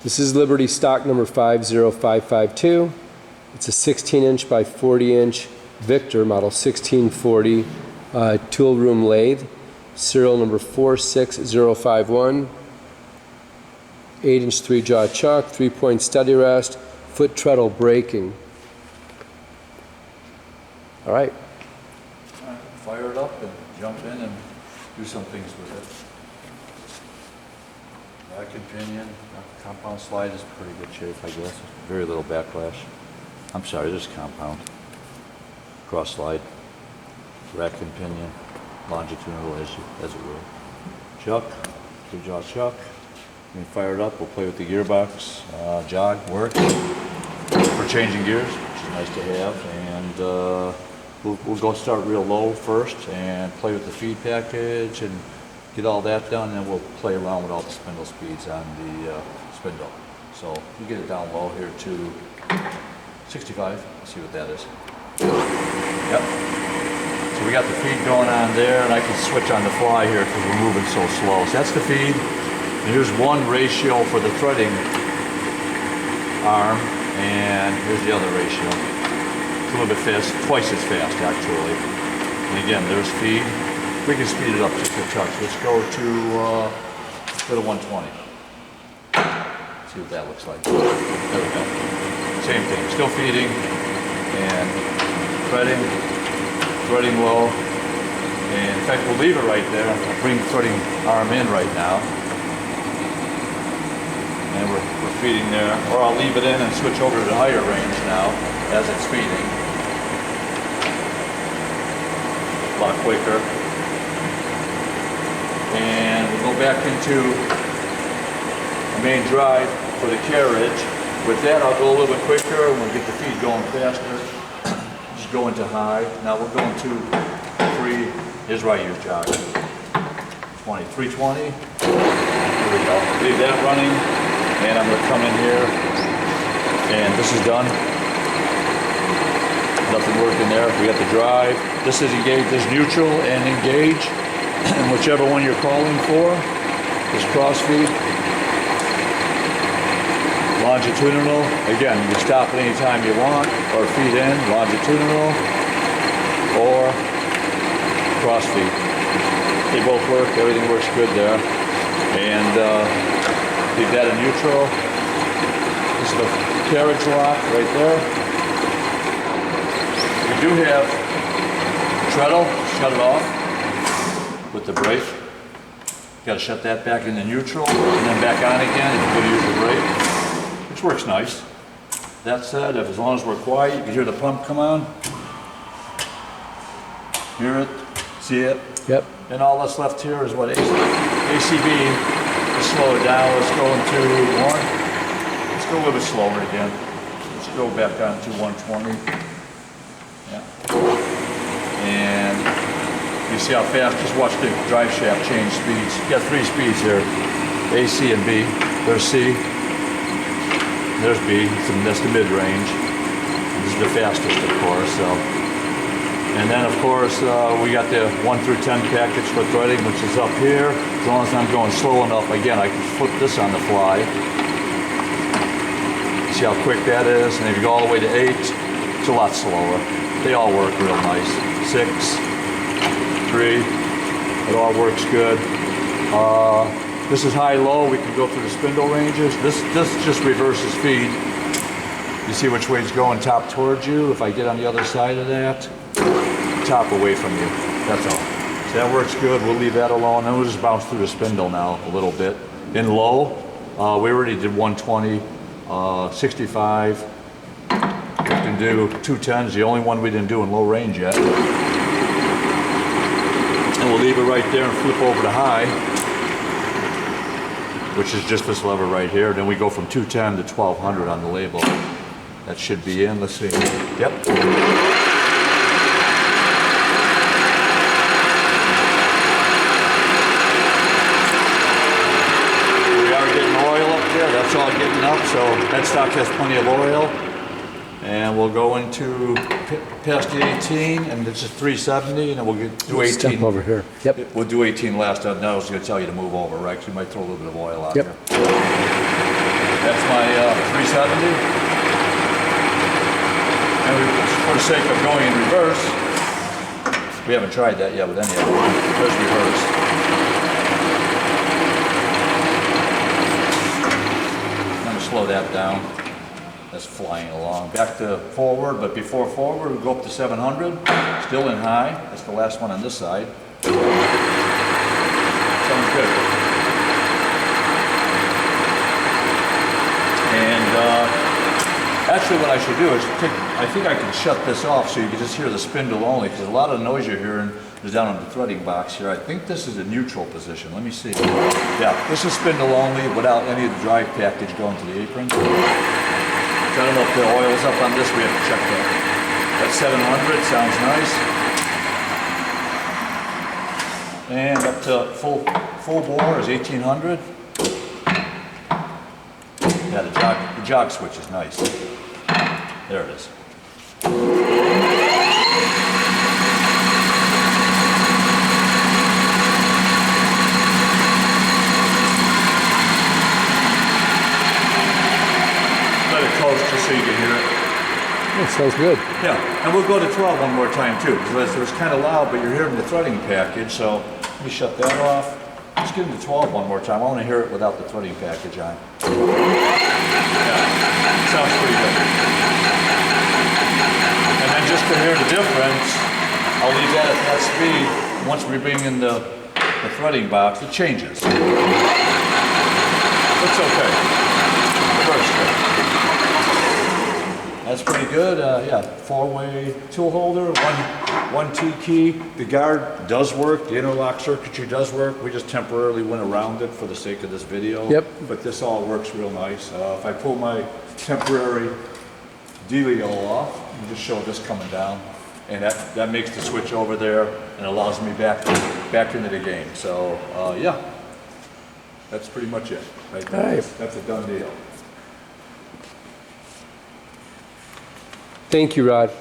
This is Liberty stock number 50552. It's a 16-inch by 40-inch Victor model 1640 Toolroom Lathe, serial number 46051. 8-inch 3-jaw chuck, 3-point steady rest, foot treadle braking. All right. Fire it up and jump in and do some things with it. Rack and pinion, compound slide is pretty good shape, I guess. Very little backlash. I'm sorry, just compound. Cross slide, rack and pinion, longitudinal as it will. Chuck, 3-jaw chuck. We can fire it up. We'll play with the gearbox. Jog work for changing gears, which is nice to have. And we'll go start real low first and play with the feed package and get all that done, and then we'll play around with all the spindle speeds on the spindle. So we get it down low here to 65. Let's see what that is. Yep. So we got the feed going on there, and I can switch on the fly here because we're moving so slow. So that's the feed. And here's one ratio for the threading arm, and here's the other ratio. It's a little bit fast, twice as fast actually. And again, there's feed. We can speed it up just a touch. Let's go to 120. See what that looks like. There we go. Same thing, still feeding and threading low. And in fact, we'll leave it right there. I'll bring the threading arm in right now. And we're feeding there. Or I'll leave it in and switch over to the higher range now as it's feeding. A lot quicker. And we'll go back into the main drive for the carriage. With that, I'll go a little bit quicker and we'll get the feed going faster. Just go into high. Now we're going to 3. Here's where I use jog. 20, 320. Here we go. Leave that running. And I'm going to come in here, and this is done. Nothing working there. We got the drive. This is engage. There's neutral and engage, and whichever one you're calling for is cross feed. Longitudinal. Again, you can stop it anytime you want, or feed in longitudinal, or cross feed. They both work. Everything works good there, and. Leave that in neutral. This is the carriage lock right there. We do have treadle, shut it off with the brake. Got to shut that back into neutral and then back on again if you're going to use the brake, which works nice. That said, as long as we're quiet, you can hear the pump come on. Hear it, see it. Yep. And all that's left here is what ACB. Slow it down. Let's go into 1. Let's go a little bit slower again. Let's go back down to 120. Yeah. And you see how fast? Just watch the drive shaft change speeds. You got 3 speeds here: A, C, and B. There's C. There's B. That's the mid-range. This is the fastest, of course. So. And then, of course, we got the 1 through 10 package for threading, which is up here. As long as I'm going slow enough, again, I can flip this on the fly. See how quick that is? And if you go all the way to 8, it's a lot slower. They all work real nice. 6, 3, it all works good. This is high-low. We can go through the spindle ranges. This just reverses feed. You see which way it's going, top towards you. If I get on the other side of that, top away from you. That's all. So that works good. We'll leave that alone. Then we'll just bounce through the spindle now a little bit. In low, we already did 120, 65. We can do 210s, the only one we didn't do in low range yet. And we'll leave it right there and flip over to high, which is just this lever right here. Then we go from 210 to 1200 on the label. That should be in. Let's see. Yep. That's all getting up, so that stock has plenty of oil. And we'll go into past the 18, and this is 370, and then we'll do 18. Step over here. Yep. We'll do 18 last. Now I was going to tell you to move over, right? Because we might throw a little bit of oil out there. That's my 370. And for the sake of going in reverse, we haven't tried that yet with any of them. There's reverse. I'm going to slow that down. That's flying along. Back to forward, but before forward, we go up to 700. Still in high. That's the last one on this side. Sounds good. And actually what I should do is I think I can shut this off so you can just hear the spindle only, because a lot of the noise you're hearing is down on the threading box here. I think this is a neutral position. Let me see. Yeah, this is spindle only without any of the drive package going to the apron. So I don't know if the oil's up on this. We have to check that. That's 700. Sounds nice. And up to full bore is 1800. Yeah, the jog switch is nice. There it is. Let it coast just so you can hear it. That sounds good. Yeah, and we'll go to 12 one more time too, because it was kind of loud, but you're hearing the threading package, so let me shut that off. Let's get into 12 one more time. I want to hear it without the threading package on. Yeah, sounds pretty good. And then just to hear the difference, I'll leave that at that speed. Once we bring in the threading box, it changes. It's okay. First step. That's pretty good. Yeah, 4-way tool holder, one T key. The guard does work. The interlock circuitry does work. We just temporarily went around it for the sake of this video. Yep. But this all works real nice. If I pull my temporary dealio off, you just show this coming down, and that makes the switch over there and allows me back into the game. So yeah, that's pretty much it. Right? All right. That's a done deal. Thank you, Rod.